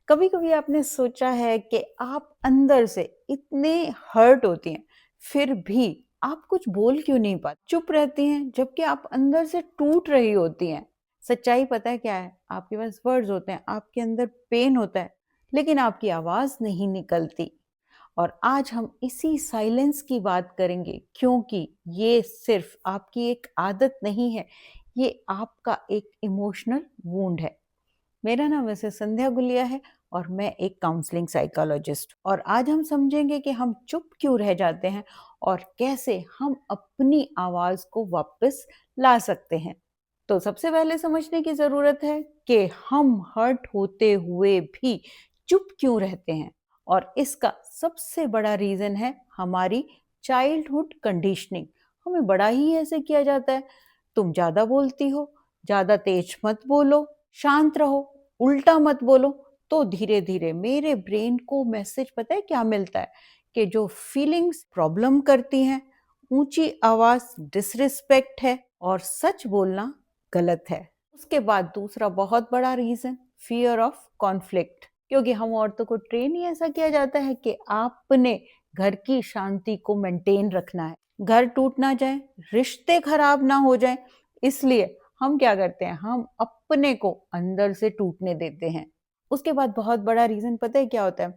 कभी कभी आपने सोचा है कि आप अंदर से इतने हर्ट होती हैं, फिर भी आप कुछ बोल क्यों नहीं पाते, चुप रहती हैं जबकि आप अंदर से टूट रही होती हैं। सच्चाई पता है क्या है? आपके पास वर्ड्स होते हैं, आपके अंदर पेन होता है, लेकिन आपकी आवाज नहीं निकलती। और आज हम इसी साइलेंस की बात करेंगे, क्योंकि ये सिर्फ आपकी एक आदत नहीं है, ये आपका एक इमोशनल वूंड है। मेरा नाम वैसे संध्या गुलिया है और मैं एक काउंसलिंग साइकोलॉजिस्ट, और आज हम समझेंगे कि हम चुप क्यों रह जाते हैं और कैसे हम अपनी आवाज को वापस ला सकते हैं। तो सबसे पहले समझने की जरूरत है कि हम हर्ट होते हुए भी चुप क्यों रहते हैं, और इसका सबसे बड़ा रीजन है हमारी चाइल्डहुड कंडीशनिंग। हमें बड़ा ही ऐसे किया जाता है, तुम ज्यादा बोलती हो, ज्यादा तेज मत बोलो, शांत रहो, उल्टा मत बोलो। तो धीरे धीरे मेरे ब्रेन को मैसेज पता है क्या मिलता है, कि जो फीलिंग्स प्रॉब्लम करती हैं, ऊंची आवाज डिसरिस्पेक्ट है और सच बोलना गलत है। उसके बाद दूसरा बहुत बड़ा रीजन फियर ऑफ कॉन्फ्लिक्ट, क्योंकि हम औरतों को ट्रेन ही ऐसा किया जाता है कि आपने घर की शांति को मेंटेन रखना है, घर टूट ना जाए, रिश्ते खराब ना हो जाए, इसलिए हम क्या करते हैं, हम अपने को अंदर से टूटने देते हैं। उसके बाद बहुत बड़ा रीजन पता है क्या होता है,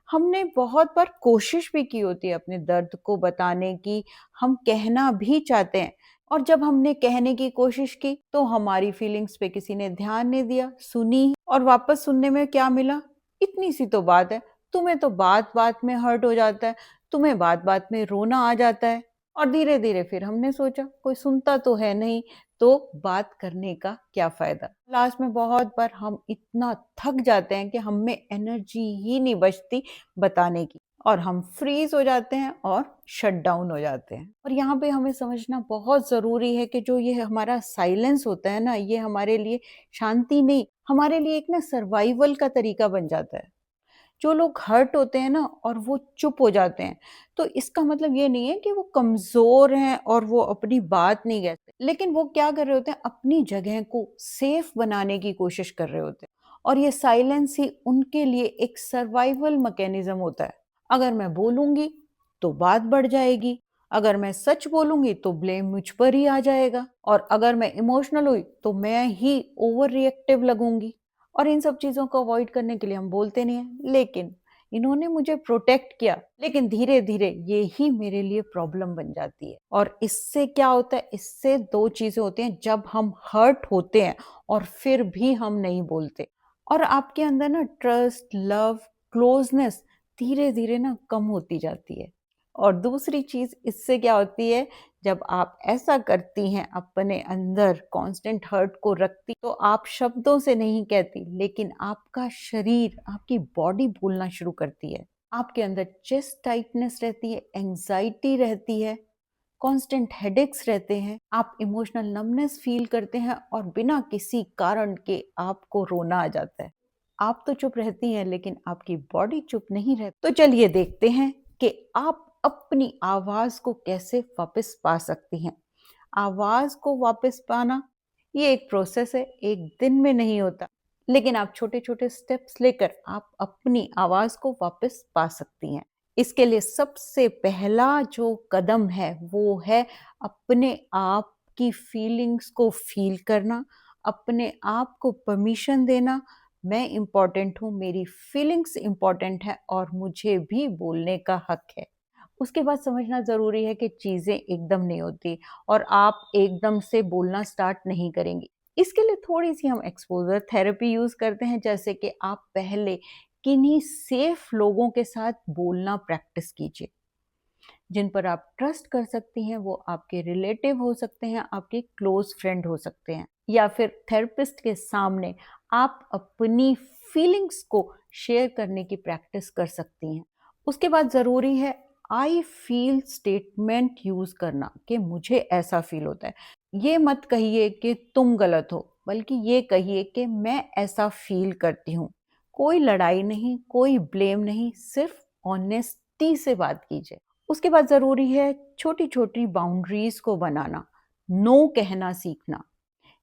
हमने बहुत बार कोशिश भी की होती है अपने दर्द को बताने की, हम कहना भी चाहते हैं, और जब हमने कहने की कोशिश की तो हमारी फीलिंग्स पे किसी ने ध्यान नहीं दिया, सुनी, और वापस सुनने में क्या मिला, इतनी सी तो बात है, तुम्हें तो बात बात में हर्ट हो जाता है, तुम्हें बात बात में रोना आ जाता है। और धीरे धीरे फिर हमने सोचा कोई सुनता तो है नहीं, तो बात करने का क्या फायदा। लास्ट में बहुत बार हम इतना थक जाते हैं कि हम में एनर्जी ही नहीं बचती बताने की, और हम फ्रीज हो जाते हैं और शट डाउन हो जाते हैं। और यहाँ पे हमें समझना बहुत जरूरी है कि जो ये हमारा साइलेंस होता है ना, ये हमारे लिए शांति नहीं, हमारे लिए एक ना सर्वाइवल का तरीका बन जाता है। जो लोग हर्ट होते हैं ना और वो चुप हो जाते हैं, तो इसका मतलब ये नहीं है कि वो कमजोर हैं और वो अपनी बात नहीं कहते, लेकिन वो क्या कर रहे होते हैं, अपनी जगह को सेफ बनाने की कोशिश कर रहे होते हैं। और ये साइलेंस ही उनके लिए एक सर्वाइवल मैकेनिज्म होता है। अगर मैं बोलूंगी तो बात बढ़ जाएगी, अगर मैं सच बोलूंगी तो ब्लेम मुझ पर ही आ जाएगा, और अगर मैं इमोशनल हुई तो मैं ही ओवर रिएक्टिव लगूंगी। और इन सब चीजों को अवॉइड करने के लिए हम बोलते नहीं है, लेकिन इन्होंने मुझे प्रोटेक्ट किया, लेकिन धीरे धीरे ये ही मेरे लिए प्रॉब्लम बन जाती है। और इससे क्या होता है, इससे दो चीजें होती हैं, जब हम हर्ट होते हैं और फिर भी हम नहीं बोलते, और आपके अंदर ना ट्रस्ट, लव, क्लोजनेस धीरे धीरे ना कम होती जाती है। और दूसरी चीज इससे क्या होती है, जब आप ऐसा करती हैं, अपने अंदर कांस्टेंट हर्ट को रखती, तो आप शब्दों से नहीं कहती, लेकिन आपका शरीर, आपकी बॉडी बोलना शुरू करती है। आपके अंदर चेस्ट टाइटनेस रहती है, एंजाइटी रहती है, कांस्टेंट हेडेक्स रहते हैं, आप इमोशनल नमनेस फील करते हैं, और बिना किसी कारण के आपको रोना आ जाता है। आप तो चुप रहती हैं, लेकिन आपकी बॉडी चुप नहीं रहती। तो चलिए देखते हैं कि आप अपनी आवाज को कैसे वापस पा सकती हैं। आवाज को वापस पाना ये एक प्रोसेस है, एक दिन में नहीं होता, लेकिन आप छोटे छोटे स्टेप्स लेकर आप अपनी आवाज को वापस पा सकती हैं। इसके लिए सबसे पहला जो कदम है वो है अपने आप की फीलिंग्स को फील करना, अपने आप को परमिशन देना। मैं इम्पोर्टेंट हूँ, मेरी फीलिंग्स इम्पोर्टेंट है, और मुझे भी बोलने का हक है। उसके बाद समझना ज़रूरी है कि चीज़ें एकदम नहीं होती, और आप एकदम से बोलना स्टार्ट नहीं करेंगी। इसके लिए थोड़ी-सी हम एक्सपोज़र थेरेपी यूज़ करते हैं, जैसे कि आप पहले किन्हीं सेफ लोगों के साथ बोलना प्रैक्टिस कीजिए, जिन पर आप ट्रस्ट कर सकती हैं। वो आपके रिलेटिव हो सकते हैं, आपके क्लोज़ फ्रेंड हो सकते हैं, या फिर थेरेपिस्ट के सामने आप अपनी फीलिंग्स को शेयर करने की प्रैक्टिस कर सकती हैं। उसके बाद ज़रूरी है आई फील स्टेटमेंट यूज़ करना, कि मुझे ऐसा फील होता है। ये मत कहिए कि तुम गलत हो, बल्कि ये कहिए कि मैं ऐसा फील करती हूँ। कोई लड़ाई नहीं, कोई ब्लेम नहीं, सिर्फ ऑनेस्टी से बात कीजिए। उसके बाद ज़रूरी है छोटी-छोटी बाउंड्रीज़ को बनाना, नो कहना सीखना।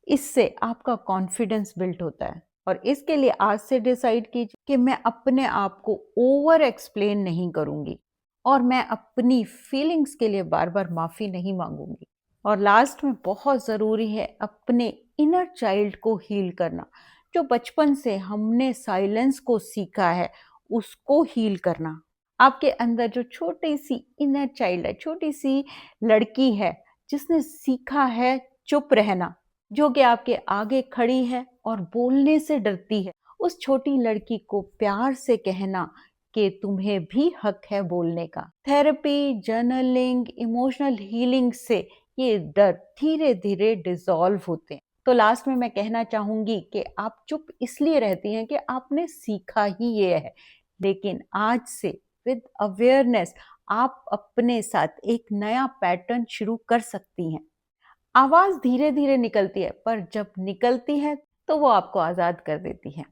इससे आपका कॉन्फिडेंस बिल्ड होता है। और इसके लिए आज से डिसाइड कीजिए कि मैं अपने आप को ओवर एक्सप्लेन नहीं करूंगी और मैं अपनी फीलिंग्स के लिए बार बार माफी नहीं मांगूंगी। और लास्ट में बहुत जरूरी है अपने इनर चाइल्ड को हील करना। जो बचपन से हमने साइलेंस को सीखा है उसको हील करना। आपके अंदर जो छोटी सी इनर चाइल्ड है, छोटी सी लड़की है जिसने सीखा है चुप रहना, जो कि आपके आगे खड़ी है और बोलने से डरती है, उस छोटी लड़की को प्यार से कहना कि तुम्हें भी हक है बोलने का। थेरेपी, जर्नलिंग, इमोशनल हीलिंग से ये डर धीरे धीरे डिसॉल्व होते हैं। तो लास्ट में मैं कहना चाहूंगी कि आप चुप इसलिए रहती हैं कि आपने सीखा ही ये है, लेकिन आज से विद अवेयरनेस आप अपने साथ एक नया पैटर्न शुरू कर सकती हैं। आवाज धीरे धीरे निकलती है, पर जब निकलती है तो वो आपको आजाद कर देती है।